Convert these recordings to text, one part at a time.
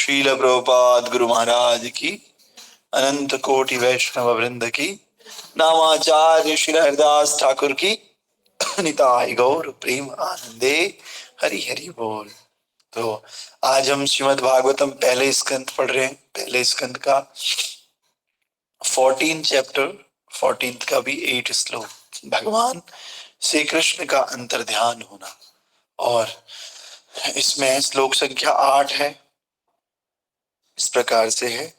शील प्रभुपाद गुरु महाराज की, अनंत कोटि वैष्णव वृंद की, नामाचार्य श्री हरिदास ठाकुर की, निताय गौर प्रेम आनंदे, हरि हरि बोल। तो आज हम श्रीमद् भागवतम पहले स्कंद पढ़ रहे हैं। पहले स्कंद का 14 चैप्टर, 14 का भी 8 श्लोक, भगवान श्री कृष्ण का अंतर ध्यान होना। और इसमें श्लोक संख्या 8 है, इस प्रकार से है।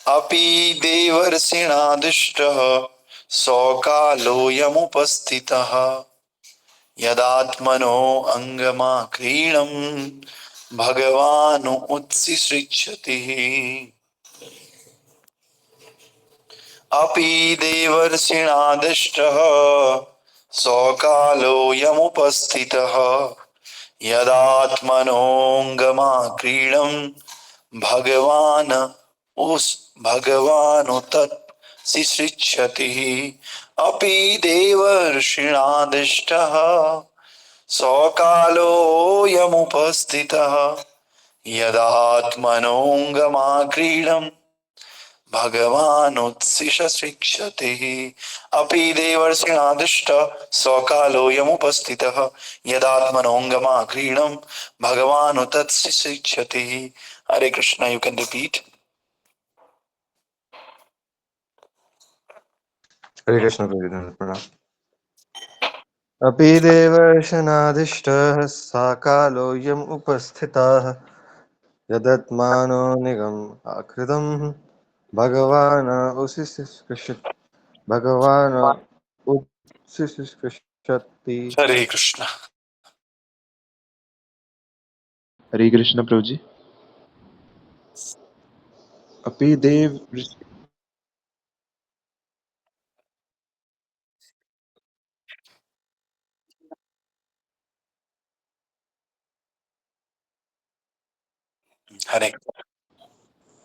अपि देवर्षिणादिष्टः सौकालोऽयमुपस्थितः यदात्मनो अंगमाक्रीणं भगवान् उत्सिसृच्छति। अपि देवर्षिणादिष्टः सौकालोऽयमुपस्थितः यदात्मनोऽङ्गमाक्रीणं भगवान् तत्सिसृच्छति। अपि देवर्षिणादिष्टः सौकालोऽयमुपस्थितः यदात्मनोऽङ्गमाक्रीणं भगवान् उत्सिसृच्छति। अपि देवर्षिणादिष्टः सौकालोऽयमुपस्थितः यदात्मनोऽङ्गमाक्रीणं भगवान् तत्सिसृच्छति। हरे कृष्णा, यू कैन रिपीट। हरे कृष्ण प्रणाम। अपि देवर्षनादिष्टः साकालोऽयम् उपस्थितः यदत्मानो निगम आकृतं भगवान् उत्सिष्यति। हरे कृष्णा। हरे कृष्ण प्रभु जी। अपि देव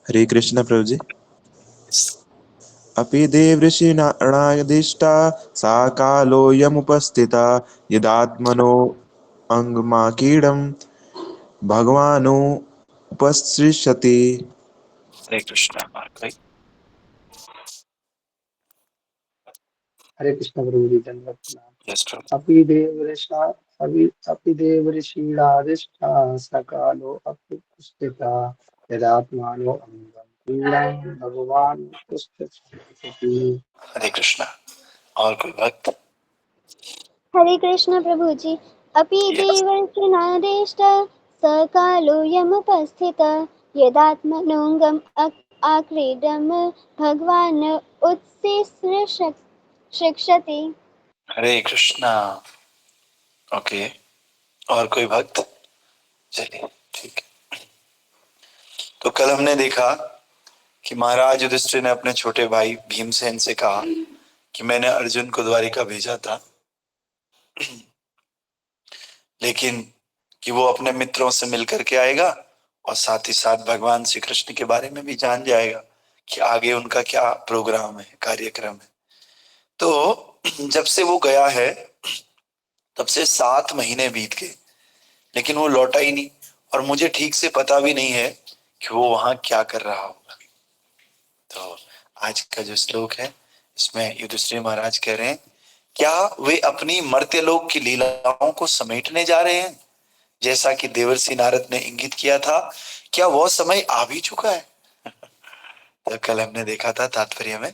हरे कृष्ण प्रभु जी। अपि देवऋषिणादिष्टा सा कालोऽयमुपस्थिता यदात्मनो अंगमाकीर्णं भगवानो उपसृष्यति। हरे कृष्णा। हरे कृष्ण प्रभु जी, धन्यवाद प्रणाम। अपि देवऋषिणादिष्टा सकालो अप्युपस्थिता यदात्मानो अंगं क्रीडं भगवान् उपस्थितः। हरे कृष्णा। और कोई भक्त? हरे कृष्ण प्रभु जी। अपि देवर्षिणादेष्ट सकालोऽयमुपस्थितः यदात्मनोऽङ्गम् आक्रीडं भगवान् उत्सिष्यति। हरे कृष्णा। ओके, और कोई भक्त? चलिए ठीक है। तो कल हमने देखा कि महाराज युधिष्ठिर ने अपने छोटे भाई भीमसेन से कहा कि मैंने अर्जुन को द्वारिका भेजा था, लेकिन कि वो अपने मित्रों से मिलकर के आएगा और साथ ही साथ भगवान श्री कृष्ण के बारे में भी जान जाएगा कि आगे उनका क्या प्रोग्राम है, कार्यक्रम है। तो जब से वो गया है तब से 7 महीने बीत गए, लेकिन वो लौटा ही नहीं, और मुझे ठीक से पता भी नहीं है कि वो वहां क्या कर रहा होगा। तो आज का जो श्लोक है इसमें युधिष्ठिर महाराज कह रहे हैं, क्या वे अपनी मर्त्यलोक की लीलाओं को समेटने जा रहे हैं, जैसा कि देवर्षि नारद ने इंगित किया था? क्या वो समय आ भी चुका है? तो कल हमने देखा था तात्पर्य में,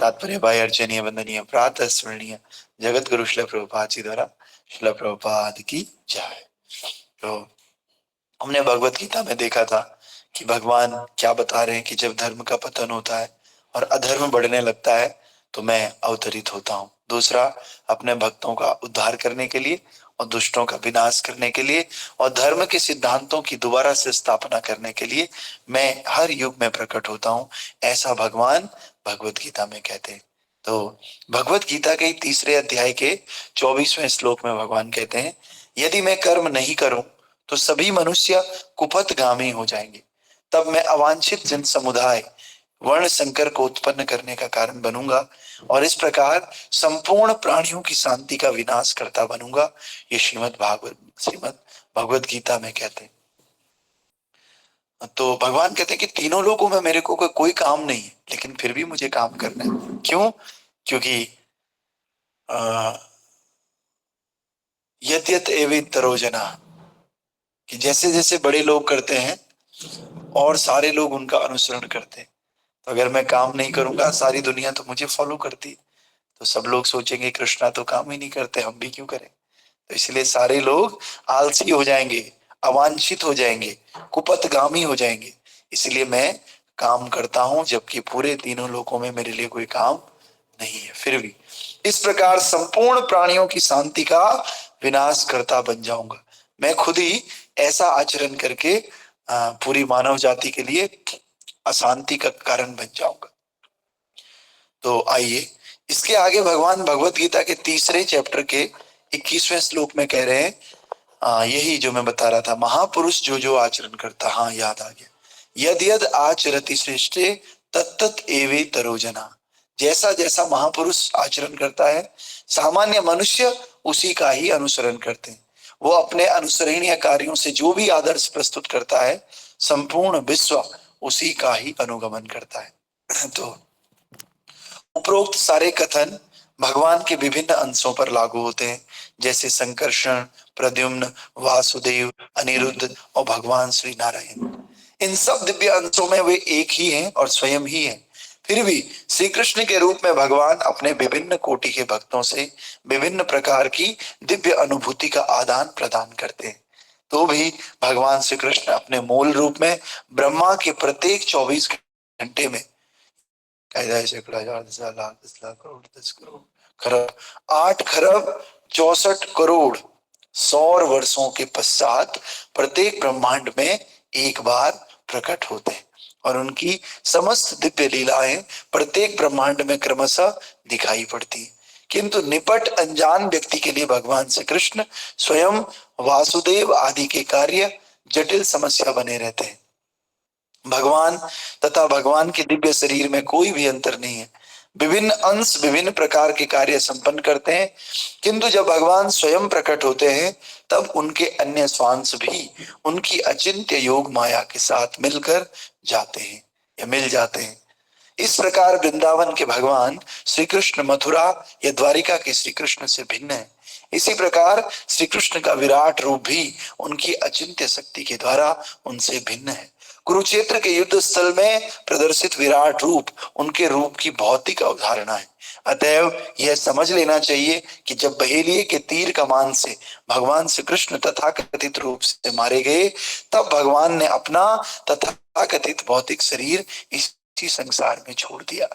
तात्पर्य भाई अर्चनीय वंदनीय प्रातः स्मरणीय जगत गुरु श्रील प्रभुपाद जी द्वारा श्रील प्रभुपाद की जय। तो हमने भगवत गीता में देखा था कि भगवान क्या बता रहे हैं कि जब धर्म का पतन होता है और अधर्म बढ़ने लगता है तो मैं अवतरित होता हूँ। दूसरा, अपने भक्तों का उद्धार करने के लिए और दुष्टों का विनाश करने के लिए और धर्म के सिद्धांतों की दोबारा से स्थापना करने के लिए मैं हर युग में प्रकट होता हूँ, ऐसा भगवान भगवत गीता में कहते हैं। तो भगवत गीता के 3 अध्याय के 24वें श्लोक में भगवान कहते हैं, यदि मैं कर्म नहीं करूं तो सभी मनुष्य कुपथगामी हो जाएंगे, तब मैं अवांछित जन समुदाय वर्ण संकर को उत्पन्न करने का कारण बनूंगा और इस प्रकार संपूर्ण प्राणियों की शांति का विनाश करता बनूंगा। ये श्रीमद् भगवत गीता में कहते हैं। तो भगवान कहते हैं कि तीनों लोगों में मेरे को कोई काम नहीं है, लेकिन फिर भी मुझे काम करना है। क्यों? क्योंकि यत यत एवेतरो जना, कि जैसे जैसे बड़े लोग करते हैं और सारे लोग उनका अनुसरण करते हैं, तो अगर मैं काम नहीं करूंगा सारी दुनिया तो मुझे फॉलो करती है, तो सब लोग सोचेंगे कृष्णा तो काम ही नहीं करते, हम भी क्यों करें। तो इसलिए सारे लोग आलसी हो जाएंगे, अवांछित हो जाएंगे, कुपथगामी हो जाएंगे। इसलिए मैं काम करता हूं, जबकि पूरे तीनों लोगों में मेरे लिए कोई काम नहीं है। फिर भी इस प्रकार संपूर्ण प्राणियों की शांति का विनाश करता बन जाऊंगा। मैं खुद ही ऐसा आचरण करके पूरी मानव जाति के लिए अशांति का कारण बन जाऊंगा। तो आइए इसके आगे भगवान भगवत गीता के तीसरे चैप्टर के 21वें श्लोक में कह रहे हैं, यही जो मैं बता रहा था, महापुरुष जो जो आचरण करता, हाँ याद आ गया, यद यद आचरति श्रेष्ठे तत्तत एवे तरोजना। जैसा जैसा महापुरुष आचरण करता है, सामान्य मनुष्य उसी का ही अनुसरण करते हैं। वो अपने अनुसरणीय कार्यों से जो भी आदर्श प्रस्तुत करता है, संपूर्ण विश्व उसी का ही अनुगमन करता है। तो उपरोक्त सारे कथन भगवान के विभिन्न अंशों पर लागू होते हैं, जैसे संकर्षण, प्रद्युम्न, वासुदेव, अनिरुद्ध और भगवान श्री नारायण। इन सब दिव्य अंशों में वे एक ही हैं और स्वयं ही हैं। फिर भी श्री कृष्ण के रूप में भगवान अपने विभिन्न कोटि के भक्तों से विभिन्न प्रकार की दिव्य अनुभूति का आदान प्रदान करते हैं। तो भी भगवान श्री कृष्ण अपने मूल रूप में ब्रह्मा के प्रत्येक 24 घंटे में 8 खरब 64 करोड़ सौर वर्षों के पश्चात प्रत्येक ब्रह्मांड में एक बार प्रकट होते हैं, और उनकी समस्त दिव्य लीलाएं प्रत्येक ब्रह्मांड में क्रमशः दिखाई पड़ती हैं। किंतु निपट अनजान व्यक्ति के लिए भगवान श्री कृष्ण स्वयं वासुदेव आदि के कार्य जटिल समस्या बने रहते हैं। भगवान तथा भगवान के दिव्य शरीर में कोई भी अंतर नहीं है। विभिन्न अंश विभिन्न प्रकार के कार्य संपन्न करते हैं, किंतु जब भगवान स्वयं प्रकट होते हैं तब उनके अन्य स्वांश भी उनकी अचिंत्य योग माया के साथ मिलकर जाते हैं या मिल जाते हैं। इस प्रकार वृंदावन के भगवान श्री कृष्ण मथुरा या द्वारिका के श्री कृष्ण से भिन्न है। इसी प्रकार श्री कृष्ण का विराट रूप भी उनकी अचिंत्य शक्ति के द्वारा उनसे भिन्न है। कुरुक्षेत्र के युद्ध स्थल में प्रदर्शित विराट रूप उनके रूप की भौतिक अवधारणा है। अतएव यह समझ लेना चाहिए कि जब बहेलिये के तीर कमान से भगवान श्री कृष्ण तथाकथित रूप से मारे गए, तब भगवान ने अपना तथाकथित भौतिक शरीर इसी संसार में छोड़ दिया।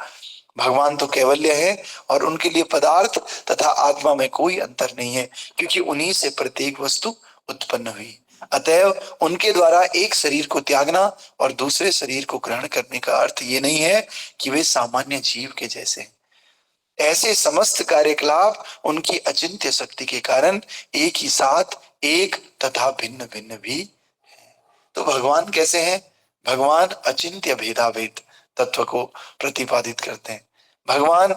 भगवान तो कैवल्य है और उनके लिए पदार्थ तथा आत्मा में कोई अंतर नहीं है, क्योंकि उन्हीं से प्रत्येक वस्तु उत्पन्न हुई। अतएव उनके द्वारा एक शरीर को त्यागना और दूसरे शरीर को ग्रहण करने का अर्थ ये नहीं है कि वे सामान्य जीव के जैसे हैं। ऐसे समस्त कार्यकलाप उनकी अचिंत्य शक्ति के कारण एक ही साथ एक तथा भिन्न भिन्न भी है। तो भगवान कैसे हैं? भगवान अचिंत्य भेदाभेद तत्व को प्रतिपादित करते हैं। भगवान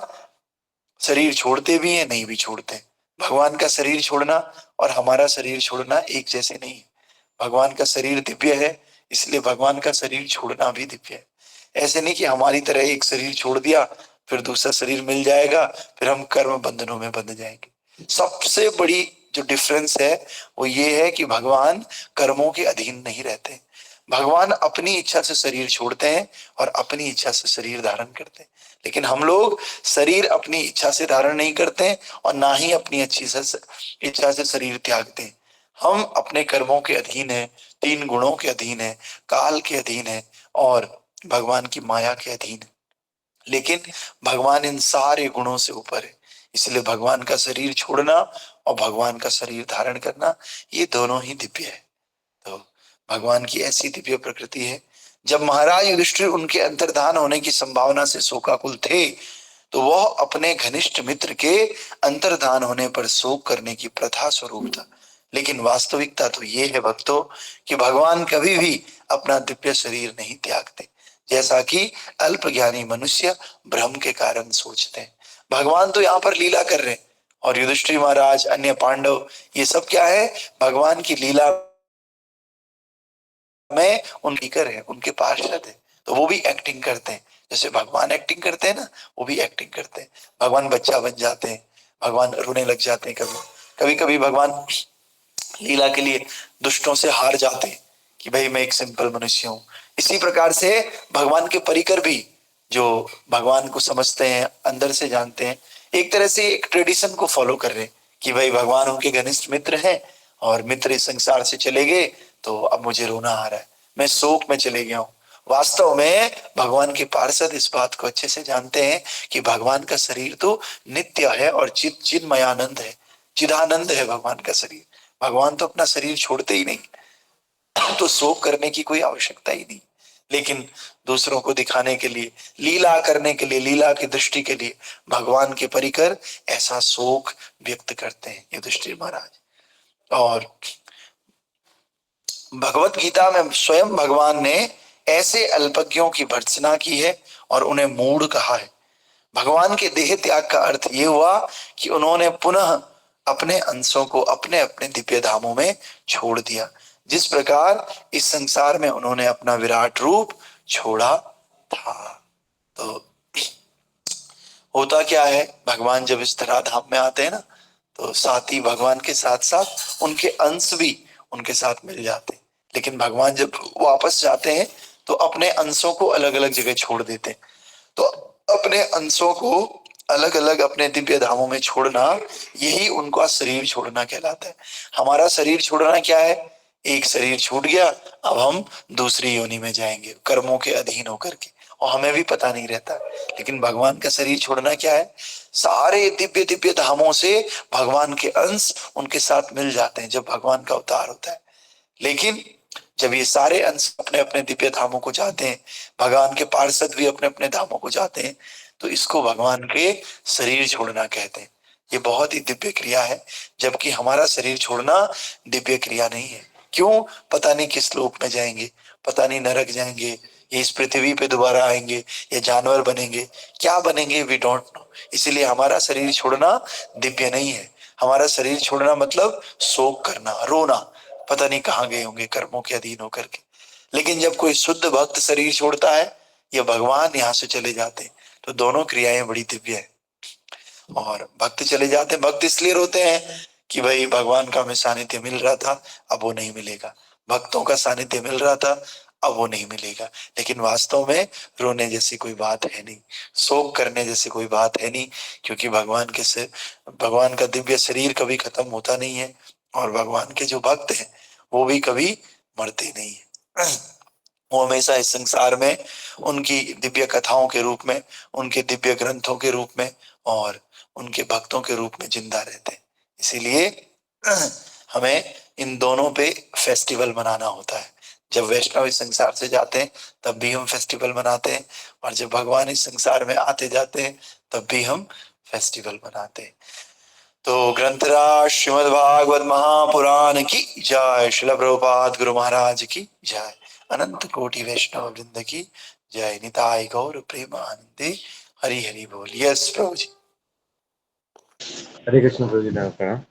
शरीर छोड़ते भी हैं, नहीं भी छोड़ते। भगवान का शरीर छोड़ना और हमारा शरीर छोड़ना एक जैसे नहीं है। भगवान का शरीर दिव्य है, इसलिए भगवान का शरीर छोड़ना भी दिव्य है। ऐसे नहीं कि हमारी तरह एक शरीर छोड़ दिया फिर दूसरा शरीर मिल जाएगा, फिर हम कर्म बंधनों में बंध जाएंगे। सबसे बड़ी जो डिफरेंस है वो ये है कि भगवान कर्मों के अधीन नहीं रहते। भगवान अपनी इच्छा से शरीर छोड़ते हैं और अपनी इच्छा से शरीर धारण करते हैं, लेकिन हम लोग शरीर अपनी इच्छा से धारण नहीं करते हैं और ना ही अपनी इच्छा से शरीर त्यागते हैं। हम अपने कर्मों के अधीन है, 3 गुणों के अधीन है, काल के अधीन है और भगवान की माया के अधीन है। लेकिन भगवान इन सारे गुणों से ऊपर है, इसलिए भगवान का शरीर छोड़ना और भगवान का शरीर धारण करना ये दोनों ही दिव्य है। तो भगवान की ऐसी दिव्य प्रकृति है। जब महाराज युधिष्ठिर उनके अंतर्धान होने की संभावना से शोकाकुल थे, तो वह अपने घनिष्ठ मित्र के अंतर्धान होने पर शोक करने की प्रथा स्वरूप था। लेकिन वास्तविकता तो ये है भक्तों कि भगवान कभी भी अपना दिव्य शरीर नहीं त्यागते, जैसा कि अल्पज्ञानी मनुष्य भ्रम के कारण सोचते हैं। भगवान तो यहाँ पर लीला कर रहे हैं और युधिष्ठिर महाराज, अन्य पांडव, ये सब क्या है? भगवान की लीला में उनकी कर है, उनके पार्षद है, तो वो भी एक्टिंग करते हैं। जैसे भगवान एक्टिंग करते हैं ना, वो भी एक्टिंग करते हैं। भगवान बच्चा बन जाते हैं, भगवान रोने लग जाते हैं, कभी कभी भगवान लीला के लिए दुष्टों से हार जाते हैं कि भाई मैं एक सिंपल मनुष्य हूं। इसी प्रकार से भगवान के परिकर भी जो भगवान को समझते हैं, अंदर से जानते हैं, एक तरह से एक ट्रेडिशन को फॉलो कर रहे हैं कि भाई भगवान उनके घनिष्ठ मित्र हैं और मित्र इस संसार से चले गए, तो अब मुझे रोना आ रहा है, मैं शोक में चले गया हूं। वास्तव में भगवान के पार्षद इस बात को अच्छे से जानते हैं कि भगवान का शरीर तो नित्य है और चिन्मयानंद है, चिदानंद है भगवान का शरीर। भगवान तो अपना शरीर छोड़ते ही नहीं, तो शोक करने की कोई आवश्यकता ही नहीं। लेकिन दूसरों को दिखाने के लिए, लीला करने के लिए, लीला की दृष्टि के लिए भगवान के परिकर ऐसा शोक व्यक्त करते हैं युधिष्ठिर महाराज। और भगवत गीता में स्वयं भगवान ने ऐसे अल्पज्ञों की भर्त्सना की है और उन्हें मूढ़ कहा है। भगवान के देह त्याग का अर्थ ये हुआ कि उन्होंने पुनः अपने अंशों को अपने अपने दिव्य धामों में छोड़ दिया, जिस प्रकार इस संसार में उन्होंने अपना विराट रूप छोड़ा था। तो होता क्या है, भगवान जब इस तरह धाम में आते हैं ना, तो साथ ही भगवान के साथ साथ उनके अंश भी उनके साथ मिल जाते हैं। लेकिन भगवान जब वापस जाते हैं तो अपने अंशों को अलग अलग जगह छोड़ देते हैं। तो अपने अंशों को अलग अलग अपने दिव्य धामों में छोड़ना, यही उनका शरीर छोड़ना कहलाता है। हमारा शरीर छोड़ना क्या है, एक शरीर छूट गया, अब हम दूसरी योनि में जाएंगे कर्मों के अधीन होकर के, और हमें भी पता नहीं रहता। लेकिन भगवान का शरीर छोड़ना क्या है, सारे दिव्य दिव्य धामों से भगवान के अंश उनके साथ मिल जाते हैं जब भगवान का अवतार होता है। लेकिन जब ये सारे अंश अपने अपने दिव्य धामों को जाते हैं, भगवान के पार्षद भी अपने अपने धामों को जाते हैं, तो इसको भगवान के शरीर छोड़ना कहते हैं। ये बहुत ही दिव्य क्रिया है, जबकि हमारा शरीर छोड़ना दिव्य क्रिया नहीं है। क्यों? पता नहीं किस लोक में जाएंगे, पता नहीं नरक जाएंगे, ये इस पृथ्वी पे दोबारा आएंगे, ये जानवर बनेंगे, क्या बनेंगे, वी डोंट नो। इसीलिए हमारा शरीर छोड़ना दिव्य नहीं है। हमारा शरीर छोड़ना मतलब शोक करना, रोना, पता नहीं कहाँ गए होंगे कर्मों के अधीन होकर के। लेकिन जब कोई शुद्ध भक्त शरीर छोड़ता है या भगवान यहाँ से चले जाते हैं, तो दोनों क्रियाएं बड़ी दिव्य है। और भक्त चले जाते हैं, भक्त इसलिए रोते हैं कि भाई भगवान का हमें सानिध्य मिल रहा था, अब वो नहीं मिलेगा, भक्तों का सानिध्य मिल रहा था, अब वो नहीं मिलेगा। लेकिन वास्तव में रोने जैसी कोई बात है नहीं, शोक करने जैसी कोई बात है नहीं, क्योंकि भगवान का दिव्य शरीर कभी खत्म होता नहीं है, और भगवान के जो भक्त हैं वो भी कभी मरते नहीं है। वो हमेशा इस संसार में उनकी दिव्य कथाओं के रूप में, उनके दिव्य ग्रंथों के रूप में और उनके भक्तों के रूप में जिंदा रहते हैं। इसीलिए हमें इन दोनों पे फेस्टिवल मनाना होता है। जब वैष्णव इस संसार से जाते हैं तब भी हम फेस्टिवल मनाते हैं, और जब भगवान इस संसार में आते जाते हैं तब भी हम फेस्टिवल मनाते हैं। तो ग्रंथराज श्रीमद् भागवत महापुराण की जय, श्रील प्रभुपाद गुरु महाराज की जय, अनंत कोटि वैष्णव वृंद की जय, निताय गौर प्रेमानंदे, हरि हरि बोल। यस प्रभु जी। हरे कृष्ण प्रभु जी, नमस्कार।